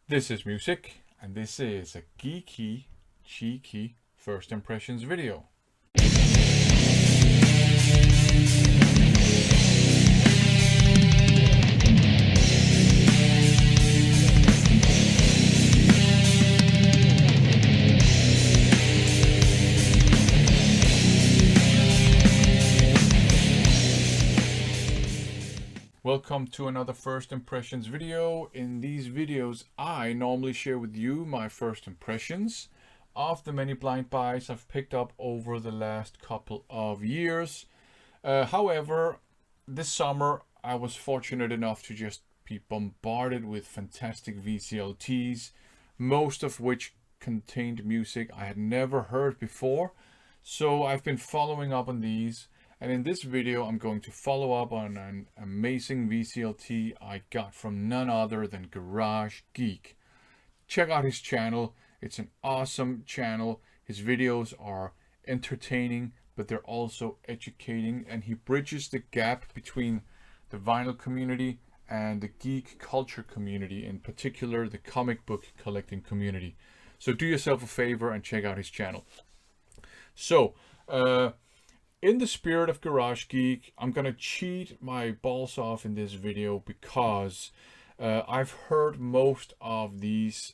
This is music, and this is a geeky, cheeky first impressions video. Welcome to another first impressions video. In these videos, I normally share with you my first impressions of the many blind buys I've picked up over the last couple of years. However, this summer I was fortunate enough to just be bombarded with fantastic VCLTs, most of which contained music I had never heard before. So I've been following up on these. And in this video, I'm going to follow up on an amazing VCLT I got from none other than Garage Geek. Check out his channel. It's an awesome channel. His videos are entertaining, but they're also educating, and he bridges the gap between the vinyl community and the geek culture community, in particular the comic book collecting community. So do yourself a favor and check out his channel. So, in the spirit of Garage Geek, I'm gonna cheat my balls off in this video because I've heard most of these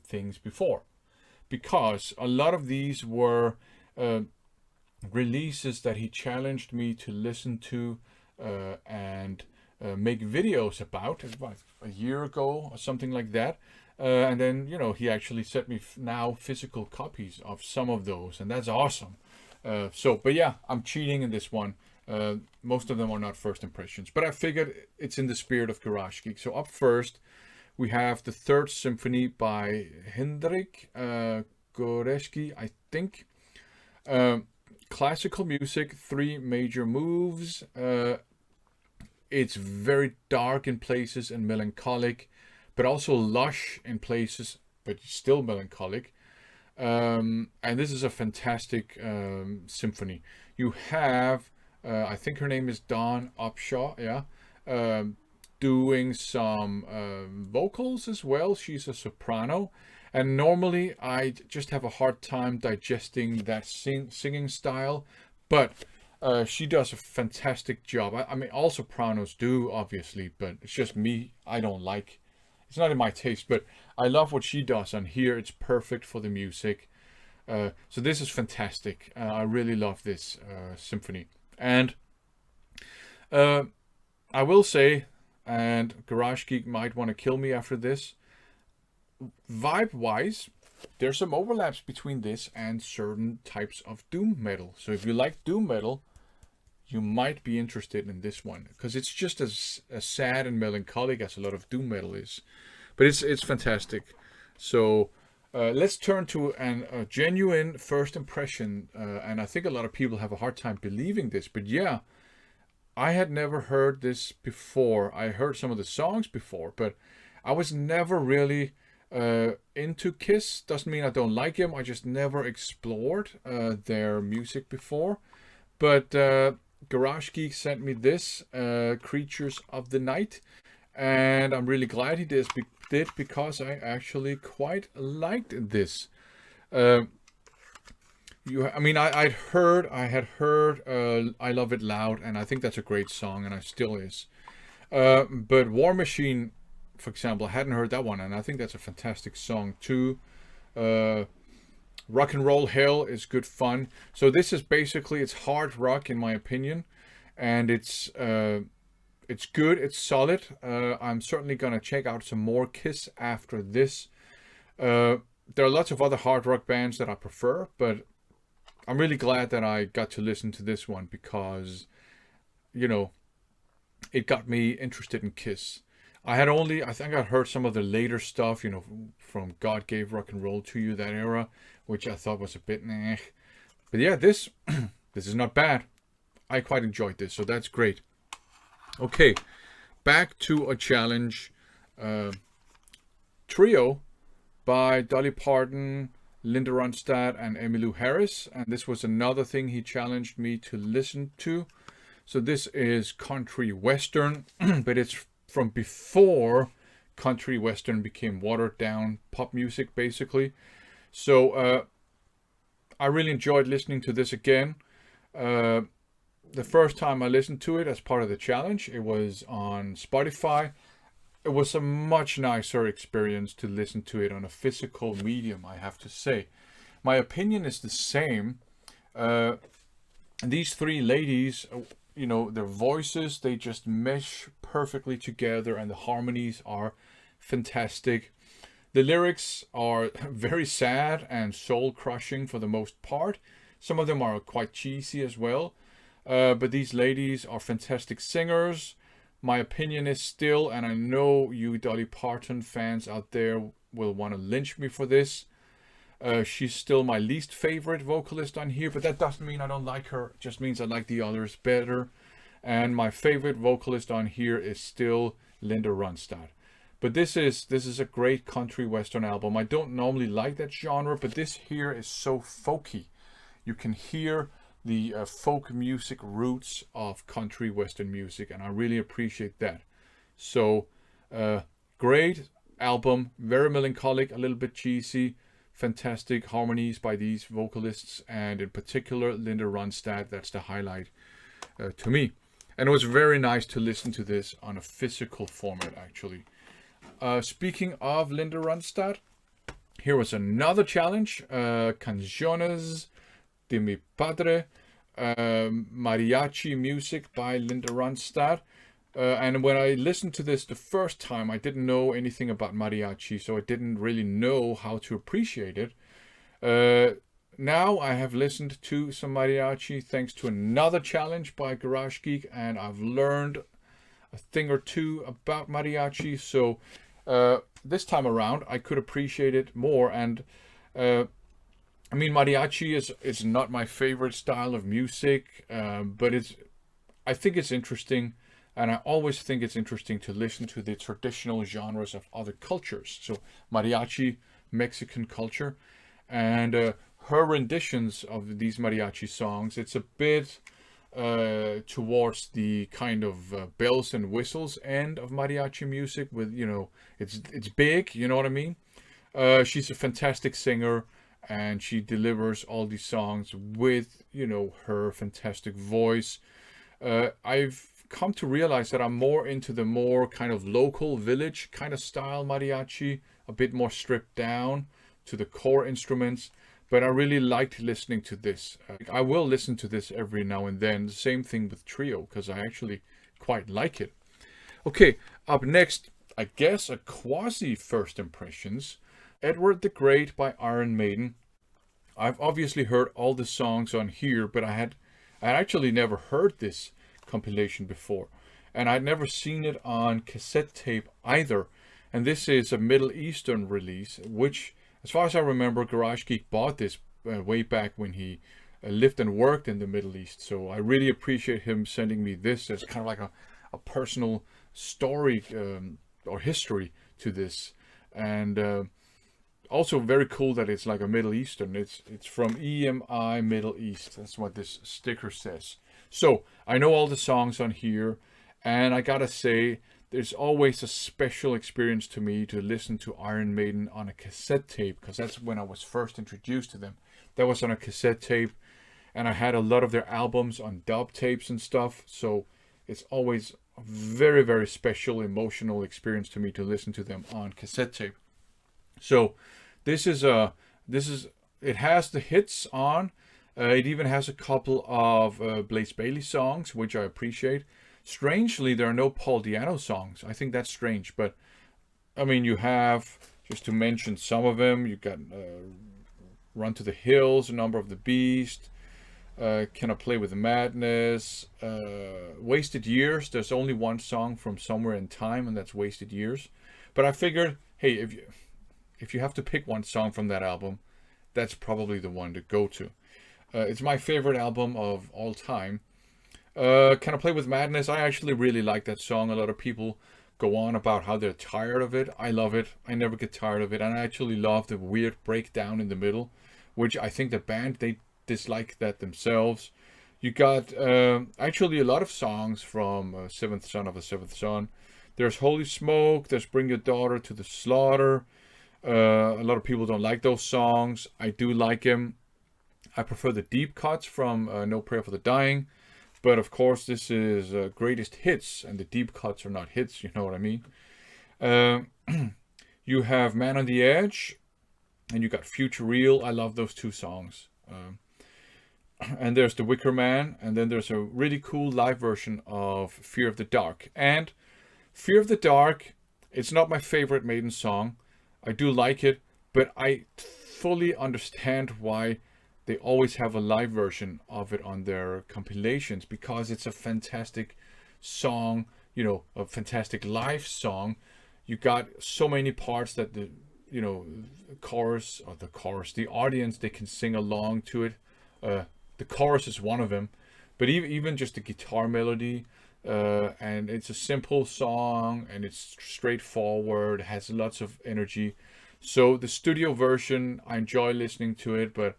things before. Because a lot of these were releases that he challenged me to listen to and make videos about. It was about a year ago or something like that. And then, he actually sent me now physical copies of some of those, and that's awesome. But yeah, I'm cheating in this one. Most of them are not first impressions, but I figured it's in the spirit of Garage Geek. So up first, we have the Third Symphony by Hendrik Goreski, I think. Classical music, 3 major moves. It's very dark in places and melancholic, but also lush in places, but still melancholic. And this is a fantastic symphony. You have, I think her name is Dawn Upshaw, yeah, doing some vocals as well. She's a soprano. And normally I just have a hard time digesting that singing style, but she does a fantastic job. I mean, all sopranos do, obviously, but it's just me. I don't like. It's not in my taste, but I love what she does, and here it's perfect for the music. So this is fantastic. I really love this symphony. And I will say, and Garage Geek might want to kill me after this, vibe-wise, there's some overlaps between this and certain types of doom metal. So if you like doom metal, you might be interested in this one, because it's just as sad and melancholic as a lot of doom metal is, but it's fantastic. So let's turn to a genuine first impression, and I think a lot of people have a hard time believing this, but yeah, I had never heard this before. I heard some of the songs before, but I was never really into Kiss. Doesn't mean I don't like him, I just never explored their music before. But Garage Geek sent me this, Creatures of the Night, and I'm really glad he did because I actually quite liked this. I had heard I Love It Loud, and I think that's a great song, and I still is. But War Machine, for example, I hadn't heard that one, and I think that's a fantastic song too. Rock and Roll Hell is good fun. So this is basically, it's hard rock in my opinion, and it's good, it's solid. I'm certainly gonna check out some more Kiss after this. There are lots of other hard rock bands that I prefer, but I'm really glad that I got to listen to this one because, it got me interested in Kiss. I think I heard some of the later stuff, from God Gave Rock and Roll to You, that era, which I thought was a bit meh. But yeah, this is not bad. I quite enjoyed this, so that's great. Okay, back to a challenge. Trio by Dolly, Parton, Linda Ronstadt, and Emmylou Harris. And this was another thing he challenged me to listen to. So this is country western, but it's from before country western became watered down pop music, basically. So I really enjoyed listening to this again. The first time I listened to it as part of the challenge, it was on Spotify. It was a much nicer experience to listen to it on a physical medium, I have to say. My opinion is the same. These three ladies, you know, their voices, they just mesh perfectly together, and the harmonies are fantastic. The lyrics are very sad and soul-crushing for the most part. Some of them are quite cheesy as well. But these ladies are fantastic singers. My opinion is still, and I know you Dolly Parton fans out there will want to lynch me for this, she's still my least favorite vocalist on here, but that doesn't mean I don't like her. It just means I like the others better. And my favorite vocalist on here is still Linda Ronstadt. But this is a great country western album. I don't normally like that genre, but this here is so folky. You can hear the folk music roots of country western music, and I really appreciate that. So great album, very melancholic, a little bit cheesy, fantastic harmonies by these vocalists, and in particular Linda Ronstadt. That's the highlight to me. And it was very nice to listen to this on a physical format, actually. Speaking of Linda Ronstadt, here was another challenge, Canciones de mi Padre, Mariachi music by Linda Ronstadt. And when I listened to this the first time, I didn't know anything about mariachi, so I didn't really know how to appreciate it. Now I have listened to some mariachi thanks to another challenge by Garage Geek, and I've learned a thing or two about mariachi. So this time around, I could appreciate it more. And I mean, mariachi is not my favorite style of music, but I think it's interesting. And I always think it's interesting to listen to the traditional genres of other cultures. So mariachi, Mexican culture, and her renditions of these mariachi songs, it's a bit towards the kind of bells and whistles end of mariachi music with, you know, it's big, you know what I mean? She's a fantastic singer, and she delivers all these songs with, you know, her fantastic voice. I've come to realize that I'm more into the more kind of local village kind of style mariachi, a bit more stripped down to the core instruments, but I really liked listening to this. I will listen to this every now and then. The same thing with trio, because I actually quite like it. Okay, up next, I guess a quasi first impressions, Edward the Great by Iron Maiden. I've obviously heard all the songs on here, but I had actually never heard this compilation before, and I'd never seen it on cassette tape either. And this is a Middle Eastern release, which, as far as I remember, Garage Geek bought this way back when he lived and worked in the Middle East. So I really appreciate him sending me this as kind of like a personal story or history to this. And also very cool that it's like a Middle Eastern. It's from EMI Middle East. That's what this sticker says. So I know all the songs on here, and I gotta say, there's always a special experience to me to listen to Iron Maiden on a cassette tape, because that's when I was first introduced to them. That was on a cassette tape, and I had a lot of their albums on dub tapes and stuff. So it's always a very, very special emotional experience to me to listen to them on cassette tape. So it has the hits on. It even has a couple of Blaze Bayley songs, which I appreciate. Strangely, there are no Paul Di'Anno songs. I think that's strange, but I mean, you have, just to mention some of them, you got Run to the Hills, A Number of the Beast, Can I Play with the Madness, Wasted Years. There's only one song from Somewhere in Time, and that's Wasted Years. But I figured, hey, if you have to pick one song from that album, that's probably the one to go to. It's my favorite album of all time. Can I Play with Madness? I actually really like that song. A lot of people go on about how they're tired of it. I love it. I never get tired of it. And I actually love the weird breakdown in the middle, which I think the band, they dislike that themselves. You got actually a lot of songs from Seventh Son of a Seventh Son. There's Holy Smoke, there's Bring Your Daughter to the Slaughter. A lot of people don't like those songs. I do like them. I prefer the deep cuts from No Prayer for the Dying. But of course, this is greatest hits, and the deep cuts are not hits, you know what I mean? You have Man on the Edge, and you got Future Real. I love those two songs. And there's The Wicker Man, and then there's a really cool live version of Fear of the Dark. And Fear of the Dark, it's not my favorite Maiden song. I do like it, but I fully understand why they always have a live version of it on their compilations, because it's a fantastic song, you know, a fantastic live song. You got so many parts that the, you know, the audience, they can sing along to it. The chorus is one of them, but even just the guitar melody, and it's a simple song, and it's straightforward, has lots of energy. So the studio version, I enjoy listening to it, but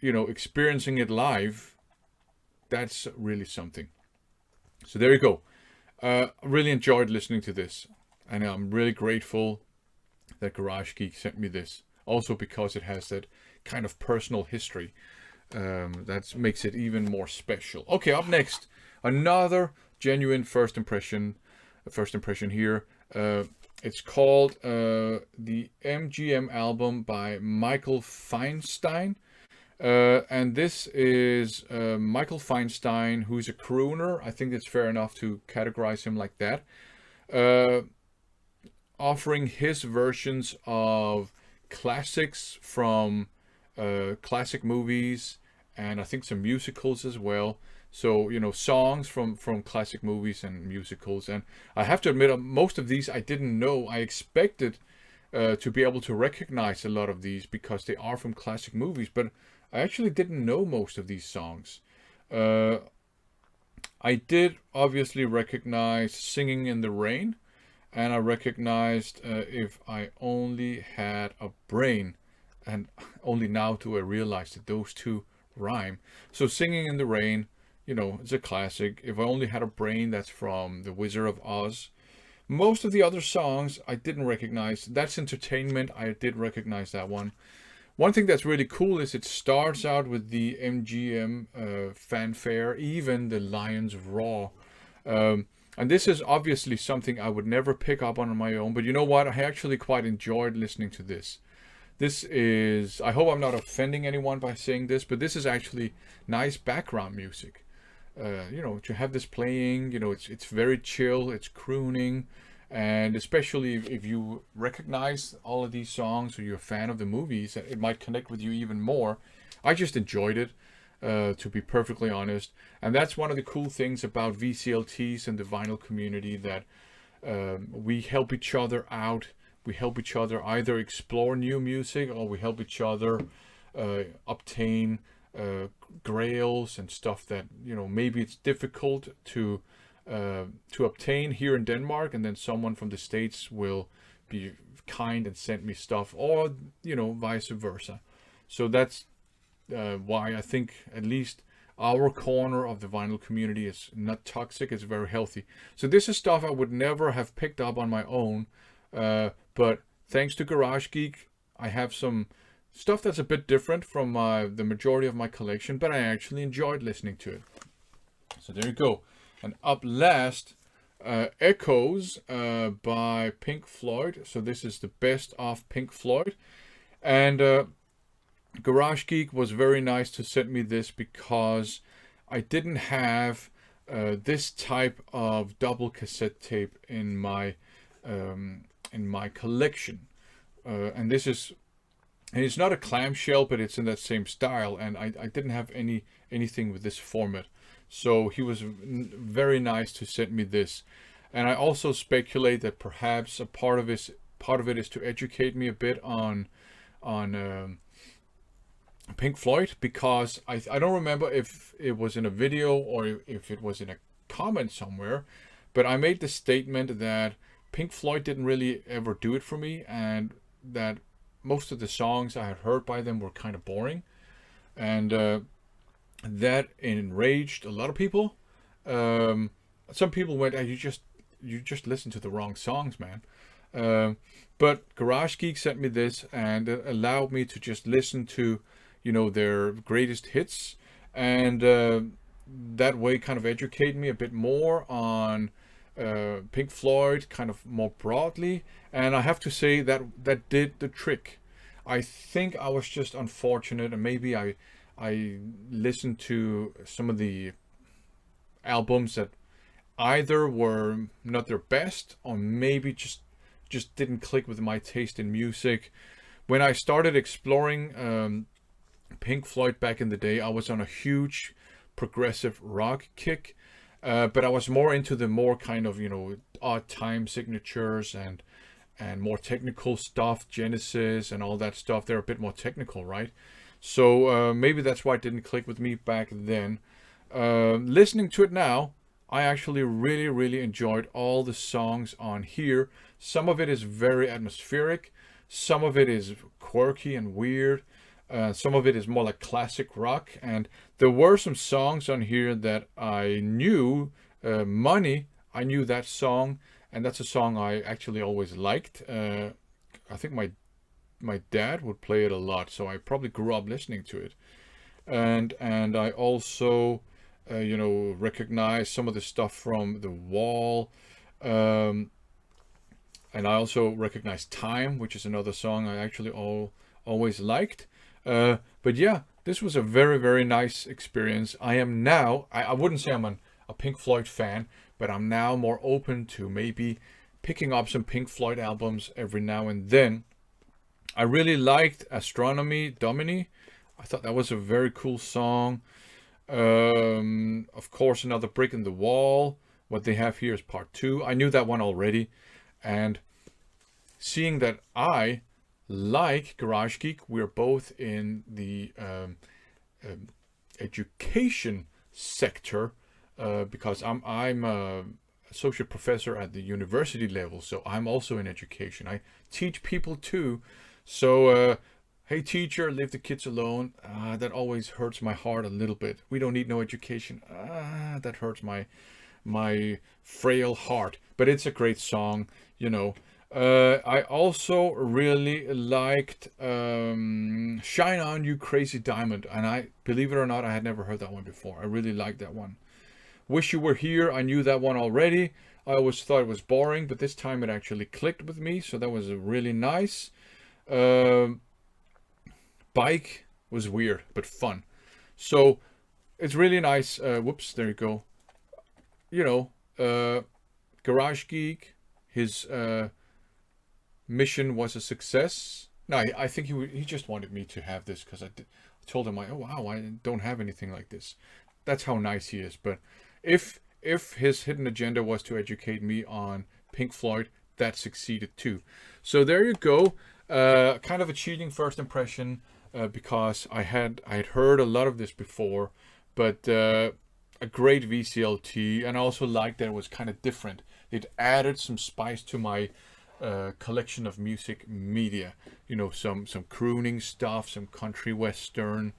you know, experiencing it live, that's really something. So there you go. I really enjoyed listening to this, and I'm really grateful that Garage Geek sent me this. Also because it has that kind of personal history. That makes it even more special. Okay, up next, another genuine first impression here. It's called the MGM album by Michael Feinstein. And this is Michael Feinstein, who's a crooner. I think it's fair enough to categorize him like that. Offering his versions of classics from classic movies, and I think some musicals as well. So, you know, songs from classic movies and musicals. And I have to admit, most of these I didn't know. I expected to be able to recognize a lot of these because they are from classic movies, but I actually didn't know most of these songs. I did obviously recognize Singing in the Rain, and I recognized If I Only Had a Brain. And only now do I realize that those two rhyme. So Singing in the Rain, you know, it's a classic. If I Only Had a Brain, that's from The Wizard of Oz. Most of the other songs I didn't recognize. That's Entertainment. I did recognize that one. One thing that's really cool is it starts out with the MGM fanfare, even the Lion's Roar. And this is obviously something I would never pick up on my own. But you know what? I actually quite enjoyed listening to this. This is, I hope I'm not offending anyone by saying this, but this is actually nice background music. You know, to have this playing, you know, it's very chill, it's crooning, and especially if you recognize all of these songs or you're a fan of the movies, it might connect with you even more. I just enjoyed it, to be perfectly honest. And that's one of the cool things about VCLTs and the vinyl community, that we help each other out. We help each other either explore new music, or we help each other obtain grails and stuff that, you know, maybe it's difficult to obtain here in Denmark, and then someone from the States will be kind and send me stuff, or, you know, vice versa. So that's why I think at least our corner of the vinyl community is not toxic, it's very healthy. So this is stuff I would never have picked up on my own. But thanks to Garage Geek, I have some stuff that's a bit different from the majority of my collection, but I actually enjoyed listening to it. So there you go. And up last, Echoes by Pink Floyd. So this is the best of Pink Floyd. And Garage Geek was very nice to send me this, because I didn't have this type of double cassette tape in my collection, and this is, and it's not a clamshell, but it's in that same style, and I didn't have anything with this format, so he was very nice to send me this. And I also speculate that perhaps a part of it is to educate me a bit on Pink Floyd, because I don't remember if it was in a video or if it was in a comment somewhere, but I made the statement that Pink Floyd didn't really ever do it for me, and that most of the songs I had heard by them were kind of boring, and that enraged a lot of people. Some people went, "You just you just listen to the wrong songs, man. But Garage Geek sent me this, and it allowed me to just listen to, you know, their greatest hits, and that way kind of educate me a bit more on Pink Floyd, kind of more broadly. And I have to say that that did the trick. I think I was just unfortunate, and maybe I listened to some of the albums that either were not their best, or maybe just didn't click with my taste in music. When I started exploring Pink Floyd back in the day, I was on a huge progressive rock kick, but I was more into the more kind of, you know, odd time signatures and more technical stuff, Genesis and all that stuff. They're a bit more technical, right? So maybe that's why it didn't click with me back then. Listening to it now, I actually really enjoyed all the songs on here. Some of it is very atmospheric, some of it is quirky and weird, some of it is more like classic rock, and there were some songs on here that I knew. Money, I knew that song, and that's a song I actually always liked. I think my dad would play it a lot, so I probably grew up listening to it. And I also you know, recognize some of the stuff from The Wall, and I also recognize Time, which is another song I actually always liked. But yeah, this was a very nice experience. I am now, I wouldn't say I'm a Pink Floyd fan, but I'm now more open to maybe picking up some Pink Floyd albums every now and then. I really liked Astronomy Domini. I thought that was a very cool song. Of course, Another Brick in the Wall. What they have here is part 2. I knew that one already, and seeing that I like Garage Geek, we're both in the education sector, because I'm a associate professor at the university level, so I'm also in education. I teach people too, so hey teacher, leave the kids alone. That always hurts my heart a little bit. We don't need no education. That hurts my frail heart. But it's a great song, you know. I also really liked Shine On You Crazy Diamond, and I, believe it or not, I had never heard that one before. I really liked that one. Wish You Were Here, I knew that one already. I always thought it was boring, but this time it actually clicked with me, so that was really nice. Bike was weird but fun, so it's really nice. Whoops, there you go. You know, Garage Geek, his mission was a success. No, I think he just wanted me to have this because I told him, oh wow, I don't have anything like this. That's how nice he is. But if his hidden agenda was to educate me on Pink Floyd, that succeeded too. So there you go. Kind of a cheating first impression, because I had heard a lot of this before, but a great VCLT, and I also liked that it was kind of different. It added some spice to my collection of music media. You know, some crooning stuff, some country western,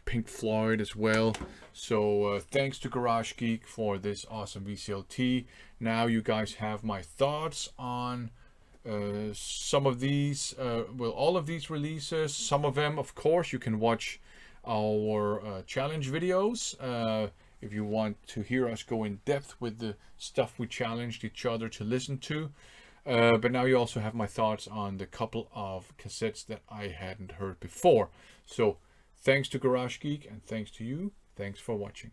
Pink Floyd as well. So thanks to Garage Geek for this awesome VCLT. Now you guys have my thoughts on some of these, well, all of these releases. Some of them, of course, you can watch our challenge videos if you want to hear us go in depth with the stuff we challenged each other to listen to. But now you also have my thoughts on the couple of cassettes that I hadn't heard before. So thanks to Garage Geek, and thanks to you. Thanks for watching.